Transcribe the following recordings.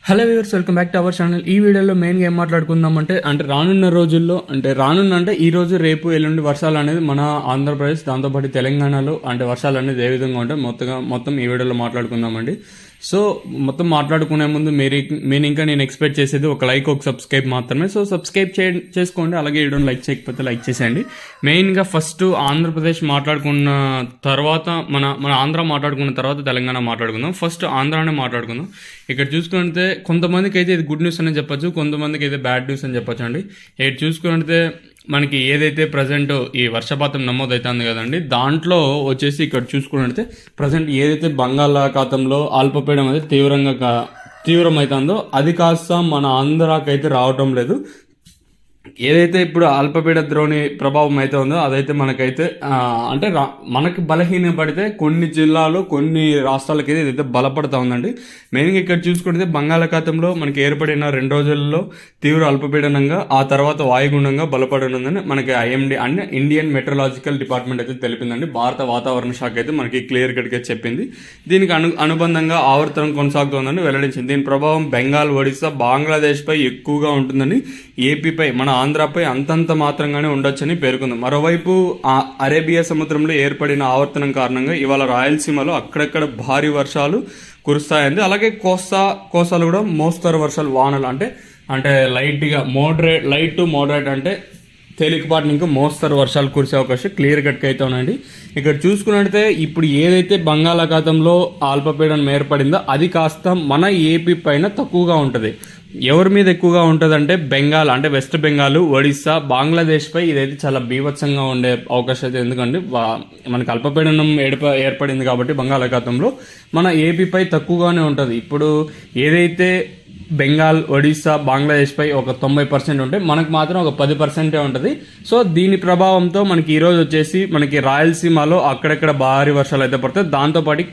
Hello viewers, welcome back to our channel. ఈ వీడియోలో మెయిన్గా ఏం మాట్లాడుకుందామంటే రానున్న రోజుల్లో అంటే ఈ రోజు రేపు ఎల్లుండి వర్షాలు అనేది మన ఆంధ్రప్రదేశ్ దాంతోపాటు తెలంగాణలో వర్షాలు అనేది ఏ విధంగా ఉంటాయి మొత్తం ఈ వీడియోలో మాట్లాడుకుందామండి. సో మొత్తం మాట్లాడుకునే ముందు మీరు ఇంకా నేను ఎక్స్పెక్ట్ చేసేది ఒక లైక్, ఒక సబ్స్క్రైబ్ మాత్రమే. సో సబ్స్క్రైబ్ చేసుకోండి, అలాగే వీడియోని లైక్ చేయకపోతే లైక్ చేసేయండి. మెయిన్గా ఫస్ట్ ఆంధ్రప్రదేశ్ మాట్లాడుకున్న తర్వాత మన ఆంధ్ర మాట్లాడుకున్న తర్వాత తెలంగాణ మాట్లాడుకుందాం. ఫస్ట్ ఆంధ్రానే మాట్లాడుకుందాం. ఇక్కడ చూసుకుంటే కొంతమందికి అయితే ఇది గుడ్ న్యూస్ అని చెప్పొచ్చు, కొంతమందికి అయితే బ్యాడ్ న్యూస్ అని చెప్పొచ్చు అండి. ఇక్కడ చూసుకుంటే మనకి ఏదైతే ప్రజెంట్ ఈ వర్షపాతం నమోదవుతుంది కదండి, దాంట్లో వచ్చేసి ఇక్కడ చూసుకున్నట్లయితే ప్రజెంట్ ఏదైతే బంగాళాఖాతంలో అల్పపీడనం అయితే తీవ్రమవుతుందో అది కాస్త మన ఆంధ్రాకైతే రావటం లేదు. ఏదైతే ఇప్పుడు అల్పపీడ ద్రోణి ప్రభావం అయితే ఉందో అదైతే మనకైతే మనకి బలహీనపడితే కొన్ని జిల్లాలు, కొన్ని రాష్ట్రాలకైతే ఇదైతే బలపడతా ఉందండి. మెయిన్గా ఇక్కడ చూసుకుంటే బంగాళాఖాతంలో మనకి ఏర్పడిన 2 రోజుల్లో తీవ్ర అల్పపీడనంగా ఆ తర్వాత వాయుగుండంగా బలపడనుందని మనకి ఐఎండీ అంటే ఇండియన్ మెట్రలాజికల్ డిపార్ట్మెంట్ అయితే తెలిపిందండి. భారత వాతావరణ శాఖ అయితే మనకి క్లియర్ కట్గా చెప్పింది. దీనికి అనుబంధంగా ఆవర్తనం కొనసాగుతోందని వెల్లడించింది. దీని ప్రభావం బెంగాల్, ఒడిశా, బంగ్లాదేశ్ పై ఎక్కువగా ఉంటుందని, ఏపీపై మన ఆంధ్రాపై అంతంత మాత్రంగానే ఉండొచ్చని పేర్కొంది. మరోవైపు అరేబియా సముద్రంలో ఏర్పడిన ఆవర్తనం కారణంగా ఇవాళ రాయలసీమలో అక్కడక్కడ భారీ వర్షాలు కురుస్తాయండి. అలాగే కోస్తాలు కూడా మోస్తరు వర్షాలు, వానలు అంటే లైట్ టు మోడరేట్ అంటే తేలికపాటి ఇంకా మోస్తరు వర్షాలు కురిసే అవకాశం క్లియర్ కట్గా అయితే ఉన్నాయండి. ఇక్కడ చూసుకున్నట్లయితే ఇప్పుడు ఏదైతే బంగాళాఖాతంలో అల్పపీడనం ఏర్పడిందో అది కాస్త మన ఏపీ పైన తక్కువగా ఉంటుంది. ఎవరి మీద ఎక్కువగా ఉంటుంది అంటే బెంగాల్, అంటే వెస్ట్ బెంగాల్, ఒడిస్సా, బంగ్లాదేశ్ పై ఇదైతే చాలా బీభత్సంగా ఉండే అవకాశం అయితే, ఎందుకంటే మనకి అల్పపీడనం ఏర్పడింది కాబట్టి బంగాళాఖాతంలో మన ఏపీపై తక్కువగానే ఉంటుంది. ఇప్పుడు ఏదైతే బెంగాల్, ఒడిస్సా, బంగ్లాదేశ్ పై ఒక 90% ఉంటే మనకు మాత్రం ఒక 10% ఉంటుంది. సో దీని ప్రభావంతో మనకి ఈరోజు వచ్చేసి మనకి రాయలసీమలో అక్కడక్కడ భారీ వర్షాలు అయితే పడతాయి. దాంతోపాటు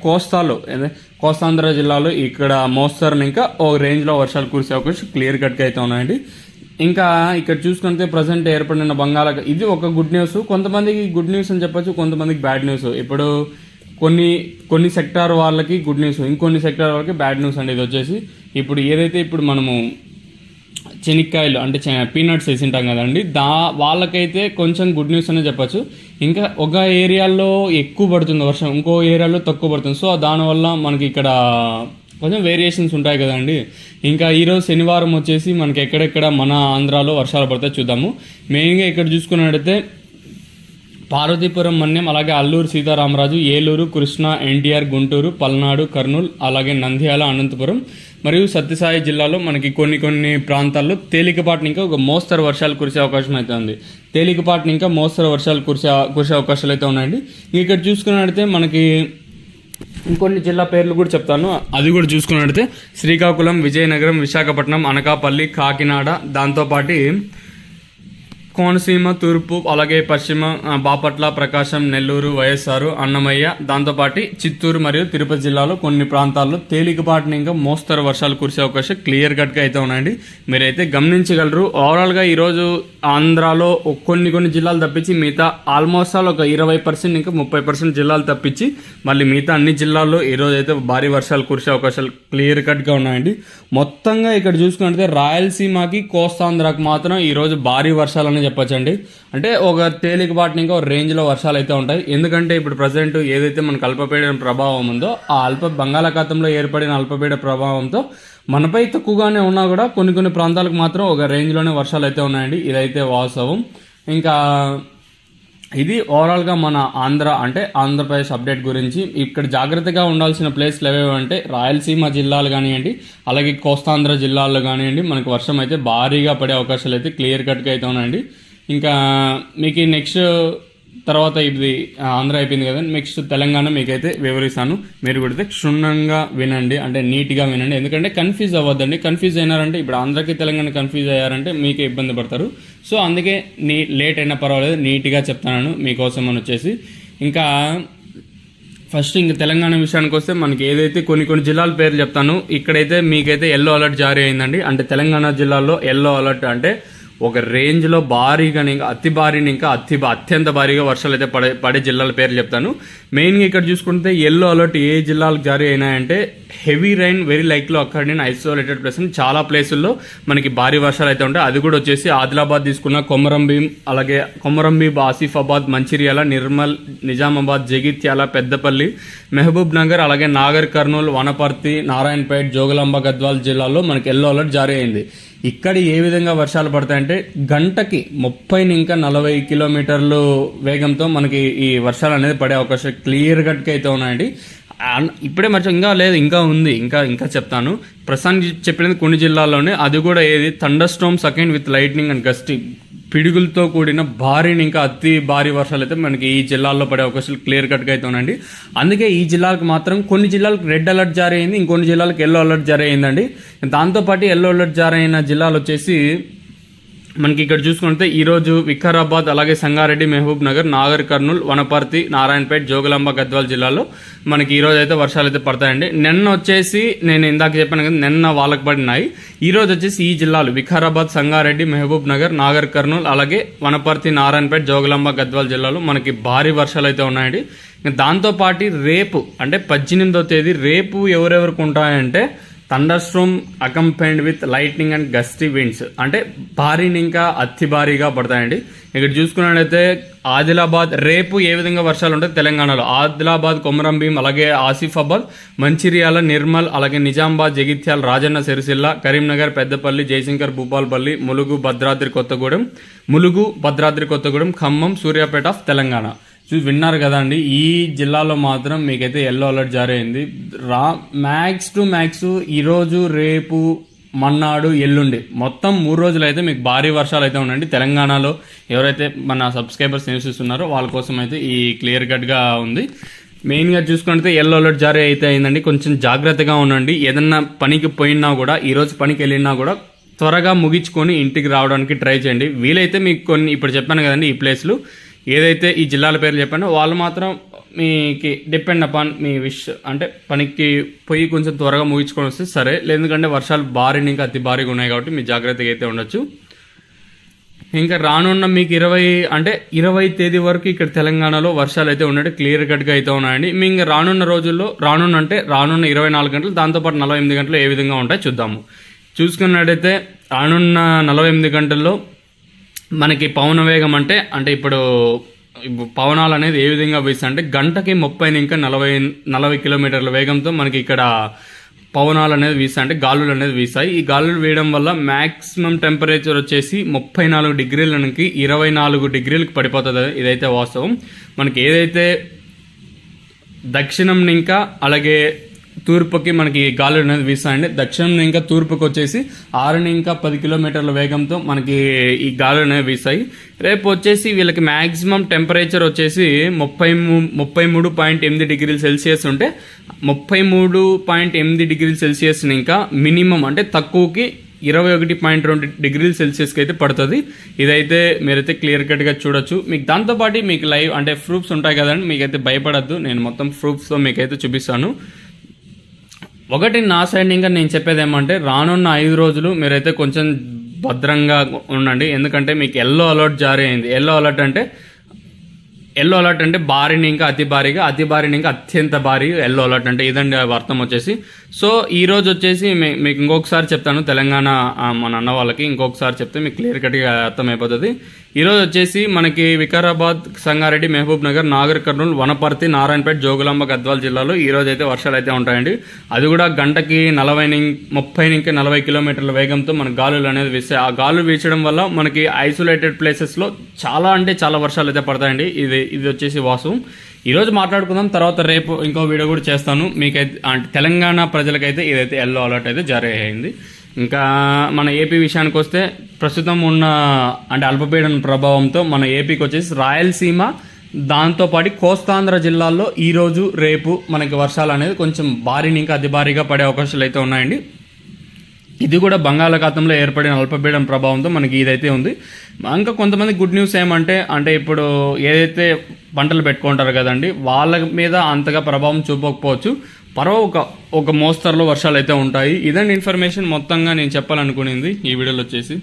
కోస్తాంధ్ర జిల్లాలో ఇక్కడ మోస్తరుని ఇంకా ఒక రేంజ్లో వర్షాలు కురిసే అవకాశం క్లియర్ కట్గా అయితే ఉన్నాయండి. ఇంకా ఇక్కడ చూసుకుంటే ప్రజెంట్ ఏర్పడిన ఇది ఒక గుడ్ న్యూస్. కొంతమందికి గుడ్ న్యూస్ అని చెప్పొచ్చు, కొంతమందికి బ్యాడ్ న్యూస్. ఇప్పుడు కొన్ని సెక్టార్ వాళ్ళకి గుడ్ న్యూస్, ఇంకొన్ని సెక్టార్ వాళ్ళకి బ్యాడ్ న్యూస్ అండి. ఇది వచ్చేసి ఇప్పుడు మనము చెనిక్కాయలు అంటే పీనట్స్ వేసి ఉంటాం కదండి, వాళ్ళకైతే కొంచెం గుడ్ న్యూస్ అనే చెప్పచ్చు. ఇంకా ఒక ఏరియాలో ఎక్కువ పడుతుంది వర్షం, ఇంకో ఏరియాలో తక్కువ పడుతుంది. సో దానివల్ల మనకి ఇక్కడ కొంచెం వేరియేషన్స్ ఉంటాయి కదండి. ఇంకా ఈరోజు శనివారం వచ్చేసి మనకి ఎక్కడెక్కడ మన ఆంధ్రాలో వర్షాలు పడతాయి చూద్దాము. మెయిన్గా ఇక్కడ చూసుకున్నట్టయితే పార్వతీపురం, మన్యం, అలాగే అల్లూరు సీతారామరాజు, ఏలూరు, కృష్ణా, ఎన్టీఆర్, గుంటూరు, పల్నాడు, కర్నూలు, అలాగే నంద్యాల, అనంతపురం మరియు సత్యసాయి జిల్లాలో మనకి కొన్ని ప్రాంతాల్లో తేలికపాటి ఇంకా ఒక మోస్తరు వర్షాలు కురిసే అవకాశం అయితే ఉంది. తేలికపాటి ఇంకా మోస్తరు వర్షాలు కురిసే అవకాశాలు అయితే ఉన్నాయండి. ఇక్కడ చూసుకున్నట్లయితే మనకి ఇంకొన్ని జిల్లా పేర్లు కూడా చెప్తాను, అది కూడా చూసుకున్నట్లయితే శ్రీకాకుళం, విజయనగరం, విశాఖపట్నం, అనకాపల్లి, కాకినాడ, దాంతోపాటు కోనసీమ, తూర్పు, అలాగే పశ్చిమ, బాపట్ల, ప్రకాశం, నెల్లూరు, వైఎస్ఆర్, అన్నమయ్య, దాంతోపాటు చిత్తూరు మరియు తిరుపతి జిల్లాలో కొన్ని ప్రాంతాల్లో తేలికపాటిని ఇంకా మోస్తరు వర్షాలు కురిసే అవకాశం క్లియర్ కట్గా అయితే ఉన్నాయండి. మీరైతే గమనించగలరు. ఓవరాల్గా ఈరోజు ఆంధ్రాలో కొన్ని జిల్లాలు తప్పించి మిగతా ఆల్మోస్ట్ ఒక 20% ఇంకా 30% జిల్లాలు తప్పించి మళ్ళీ మిగతా అన్ని జిల్లాల్లో ఈరోజు అయితే భారీ వర్షాలు కురిసే అవకాశాలు క్లియర్ కట్గా ఉన్నాయండి. మొత్తంగా ఇక్కడ చూసుకుంటే రాయలసీమకి, కోస్తాంధ్రకు మాత్రం ఈరోజు భారీ వర్షాలు చెప్పచ్చండి. అంటే ఒక తేలికపాటిని ఇంకా ఒక రేంజ్లో వర్షాలు అయితే ఉంటాయి. ఎందుకంటే ఇప్పుడు ప్రజెంట్ ఏదైతే మనకు అల్పపీడన ప్రభావం ఉందో ఆ బంగాళాఖాతంలో ఏర్పడిన అల్పపీడన ప్రభావంతో మనపై తక్కువగానే ఉన్నా కూడా కొన్ని ప్రాంతాలకు మాత్రం ఒక రేంజ్లోనే వర్షాలు అయితే ఉన్నాయండి. ఇదైతే వాస్తవం. ఇంకా ఇది ఓవరాల్గా మన ఆంధ్రప్రదేశ్ అప్డేట్ గురించి. ఇక్కడ జాగ్రత్తగా ఉండాల్సిన ప్లేస్లు ఏవేవంటే రాయలసీమ జిల్లాలు కానివ్వండి, అలాగే కోస్తాంధ్ర జిల్లాల్లో కానివ్వండి మనకు వర్షం అయితే భారీగా పడే అవకాశాలు అయితే క్లియర్ కట్గా అయితే ఉన్నాయండి. ఇంకా మీకు నెక్స్ట్ తర్వాత ఇది ఆంధ్ర అయిపోయింది కదా, నెక్స్ట్ తెలంగాణ మీకైతే వివరిస్తాను. మీరు కూడా క్షుణ్ణంగా వినండి, అంటే నీట్గా వినండి. ఎందుకంటే కన్ఫ్యూజ్ అవ్వద్దండి. కన్ఫ్యూజ్ అయినారంటే ఇప్పుడు ఆంధ్రకి తెలంగాణ కన్ఫ్యూజ్ అయ్యారంటే మీకే ఇబ్బంది పడతారు. సో అందుకే లేట్ అయినా పర్వాలేదు, నీట్గా చెప్తాను మీకోసం అని వచ్చేసి. ఇంకా ఫస్ట్ ఇంక తెలంగాణ విషయానికి వస్తే మనకి ఏదైతే కొన్ని జిల్లాల పేర్లు చెప్తాను. ఇక్కడైతే మీకైతే ఎల్లో అలర్ట్ జారీ అయిందండి. అంటే తెలంగాణ జిల్లాలో ఎల్లో అలర్ట్ అంటే ఒక రేంజ్లో భారీగా ఇంకా అత్యంత భారీగా వర్షాలు అయితే పడే జిల్లాల పేర్లు చెప్తాను. మెయిన్గా ఇక్కడ చూసుకుంటే ఎల్లో అలర్ట్ ఏ జిల్లాలకు జారీ అయినాయంటే హెవీ రైన్ వెరీ లైక్లో అక్కడ ఐసోలేటెడ్ ప్లేస్ చాలా ప్లేసుల్లో మనకి భారీ వర్షాలు అయితే ఉంటాయి. అది కూడా వచ్చేసి ఆదిలాబాద్ తీసుకున్న కొమరంభీం, అలాగే కొమరంభీం, ఆసిఫాబాద్, మంచిర్యాల, నిర్మల్, నిజామాబాద్, జగిత్యాల, పెద్దపల్లి, మహబూబ్ నగర్, అలాగే నాగర్ కర్నూలు, వనపర్తి, నారాయణపేట్, జోగులాంబ, గద్వాల్ జిల్లాల్లో మనకి ఎల్లో అలర్ట్ జారీ అయింది. ఇక్కడ ఏ విధంగా వర్షాలు పడతాయంటే గంటకి 30 ఇంకా 40 కిలోమీటర్లు వేగంతో మనకి ఈ వర్షాలు అనేది పడే అవకాశం క్లియర్ కట్గా అయితే ఉన్నాయండి. ఇప్పుడే మర్చి ఇంకా లేదు, ఇంకా ఉంది, ఇంకా చెప్తాను. ప్రస్తుతానికి చెప్పినది కొన్ని జిల్లాల్లోనే, అది కూడా ఏది thunderstorms again with lightning and gusty, పిడుగులతో కూడిన భారీ ఇంకా అతి భారీ వర్షాలు అయితే మనకి ఈ జిల్లాల్లో పడే అవకాశాలు క్లియర్ కట్గా అయితే ఉన్నాయండి. అందుకే ఈ జిల్లాలకు మాత్రం కొన్ని జిల్లాలకు రెడ్ అలర్ట్ జారీ అయింది, ఇంకొన్ని జిల్లాలకు ఎల్లో అలర్ట్ జారీ అయిందండి. దాంతోపాటు ఎల్లో అలర్ట్ జారీ అయిన జిల్లాలు వచ్చేసి మనకి ఇక్కడ చూసుకుంటే ఈరోజు వికారాబాద్, అలాగే సంగారెడ్డి, మహబూబ్ నగర్, నాగర్ కర్నూల్, వనపర్తి, నారాయణపేట్, జోగులాంబ, గద్వాల్ జిల్లాలో మనకి ఈ రోజు అయితే వర్షాలు అయితే పడతాయండి. నిన్న వచ్చేసి నేను ఇందాక చెప్పాను కదా, నిన్న వాళ్ళకి పడినాయి. ఈ రోజు వచ్చేసి ఈ జిల్లాలు వికారాబాద్, సంగారెడ్డి, మహబూబ్ నగర్, నాగర్ కర్నూల్, అలాగే వనపర్తి, నారాయణపేట్, జోగులాంబ, గద్వాల్ జిల్లాలో మనకి భారీ వర్షాలు అయితే ఉన్నాయండి. దాంతోపాటు రేపు అంటే 18వ తేదీ రేపు ఎవరెవరికి ఉంటాయంటే thunderstorm accompanied with lightning and gusty winds, అంటే భారీని ఇంకా అతి భారీగా పడతాయండి. ఇక్కడ చూసుకున్నట్లయితే ఆదిలాబాద్ రేపు ఏ విధంగా వర్షాలు ఉంటాయి తెలంగాణలో, ఆదిలాబాద్, కొమరంభీం, అలాగే ఆసిఫాబాద్, మంచిర్యాల, నిర్మల్, అలాగే నిజామాబాద్, జగిత్యాల, రాజన్న సిరిసిల్ల, కరీంనగర్, పెద్దపల్లి, జయశంకర్, భూపాల్పల్లి, ములుగు, భద్రాద్రి కొత్తగూడెం, ఖమ్మం, సూర్యాపేట ఆఫ్ తెలంగాణ. విన్నారు కదండి, ఈ జిల్లాలో మాత్రం మీకైతే ఎల్లో అలర్ట్ జారీ అయింది. మ్యాక్స్ ఈరోజు, రేపు, మన్నాడు, ఎల్లుండి మొత్తం 3 రోజులు అయితే మీకు భారీ వర్షాలు అయితే ఉండండి. తెలంగాణలో ఎవరైతే మన సబ్స్క్రైబర్స్ నివసిస్తున్నారో వాళ్ళ కోసం అయితే ఈ క్లియర్ కట్గా ఉంది. మెయిన్గా చూసుకుంటే ఎల్లో అలర్ట్ జారీ అయితే అయిందండి. కొంచెం జాగ్రత్తగా ఉండండి. ఏదన్నా పనికి పోయినా కూడా, ఈరోజు పనికి వెళ్ళినా కూడా త్వరగా ముగించుకొని ఇంటికి రావడానికి ట్రై చేయండి. వీలైతే మీకు కొన్ని ఇప్పుడు చెప్పాను కదండి, ఈ ప్లేస్లు ఏదైతే ఈ జిల్లాల పేర్లు చెప్పానో వాళ్ళు మాత్రం మీకు డిపెండ్ అపాన్ మీ విష్, అంటే పనికి పోయి కొంచెం త్వరగా ముగించుకొని వస్తే సరే, ఎందుకంటే వర్షాలు భారీని ఇంకా అతి భారీగా ఉన్నాయి కాబట్టి మీ జాగ్రత్తగా అయితే ఉండొచ్చు. ఇంకా రానున్న మీకు 20 తేదీ వరకు ఇక్కడ తెలంగాణలో వర్షాలు అయితే ఉన్నట్టు క్లియర్ కట్గా అయితే ఉన్నాయండి. మీ ఇంకా రానున్న రోజుల్లో రానున్న 24 గంటలు, దాంతోపాటు 48 గంటలు ఏ విధంగా ఉంటాయో చూద్దాము. చూసుకున్నట్టయితే రానున్న 48 గంటల్లో మనకి పవన వేగం అంటే ఇప్పుడు పవనాలు అనేది ఏ విధంగా వీస్తాయి అంటే గంటకి 30 ఇంకా 40 కిలోమీటర్ల వేగంతో మనకి ఇక్కడ పవనాలు అనేది వీస్తాయి, అంటే గాలులు అనేది వీస్తాయి. ఈ గాలులు వేయడం వల్ల మ్యాక్సిమం టెంపరేచర్ వచ్చేసి 34 డిగ్రీల నుంచి 24 డిగ్రీలకు పడిపోతుంది. ఇదైతే వాస్తవం. మనకి ఏదైతే దక్షిణం ఇంకా అలాగే తూర్పుకి మనకి గాలులు అనేది వీస్తాయండి. దక్షిణం ఇంకా తూర్పుకి వచ్చేసి 6 ఇంకా 10 కిలోమీటర్ల వేగంతో మనకి ఈ గాలులు అనేవి వీస్తాయి. రేపు వచ్చేసి వీళ్ళకి మ్యాక్సిమం టెంపరేచర్ వచ్చేసి 33.8 డిగ్రీల సెల్సియస్ ఉంటే 33.8 డిగ్రీల సెల్సియస్ ఇంకా మినిమం అంటే తక్కువకి 21.2 డిగ్రీల సెల్సియస్కి అయితే పడుతుంది. ఇదైతే మీరైతే క్లియర్ కట్గా చూడొచ్చు. మీకు దాంతోపాటు మీకు లైవ్ అంటే ప్రూఫ్స్ ఉంటాయి కదండి, మీకైతే భయపడద్దు, నేను మొత్తం ప్రూఫ్స్తో మీకైతే చూపిస్తాను. ఒకటి నా సైడ్ ఇంకా నేను చెప్పేది ఏమంటే రానున్న 5 రోజులు మీరైతే కొంచెం భద్రంగా ఉండండి. ఎందుకంటే మీకు ఎల్లో అలర్ట్ జారీ అయింది. ఎల్లో అలర్ట్ అంటే భారీని ఇంకా అతి భారీని ఇంకా అత్యంత భారీ ఎల్లో అలర్ట్ అంటే ఇదండి అర్థం వచ్చేసి. సో ఈ రోజు వచ్చేసి మీకు ఇంకొకసారి చెప్తాను, తెలంగాణ మన అన్న వాళ్ళకి ఇంకొకసారి చెప్తే మీకు క్లియర్ కట్గా అర్థమైపోతుంది. ఈరోజు వచ్చేసి మనకి వికారాబాద్, సంగారెడ్డి, మహబూబ్ నగర్, నాగర్ కర్నూల్, వనపర్తి, నారాయణపేట, జోగులాంబ, గద్వాల్ జిల్లాలో ఈ రోజు అయితే వర్షాలు అయితే ఉంటాయండి. అది కూడా గంటకి 30 ఇంకా 40 కిలోమీటర్ల వేగంతో మన గాలులు అనేది వీస్తాయి. ఆ గాలులు వీచడం వల్ల మనకి ఐసోలేటెడ్ ప్లేసెస్లో చాలా వర్షాలు అయితే పడతాయండి. ఇది వచ్చేసి వాస్తవం. ఈరోజు మాట్లాడుకుందాం, తర్వాత రేపు ఇంకో వీడియో కూడా చేస్తాను. మీకైతే అంటే తెలంగాణ ప్రజలకైతే ఇదైతే ఎల్లో అలర్ట్ అయితే జారీ అయింది. ఇంకా మన ఏపీ విషయానికి వస్తే ప్రస్తుతం ఉన్న అంటే అల్పపీడన ప్రభావంతో మన ఏపీకి వచ్చేసి రాయలసీమ, దాంతోపాటు కోస్తాంధ్ర జిల్లాల్లో ఈరోజు రేపు మనకి వర్షాలు అనేది కొంచెం భారీని ఇంకా అతి భారీగా పడే అవకాశాలు అయితే ఉన్నాయండి. ఇది కూడా బంగాళాఖాతంలో ఏర్పడిన అల్పపీడన ప్రభావంతో మనకి ఇదైతే ఉంది. ఇంకా కొంతమంది గుడ్ న్యూస్ ఏమంటే ఇప్పుడు ఏదైతే పంటలు పెట్టుకుంటారు కదండి, వాళ్ళ మీద అంతగా ప్రభావం చూపకపోవచ్చు, ఒక మోస్తరులో వర్షాలు అయితే ఉంటాయి. ఇదండి ఇన్ఫర్మేషన్ మొత్తంగా నేను చెప్పాలనుకునేది ఈ వీడియోలో వచ్చేసి.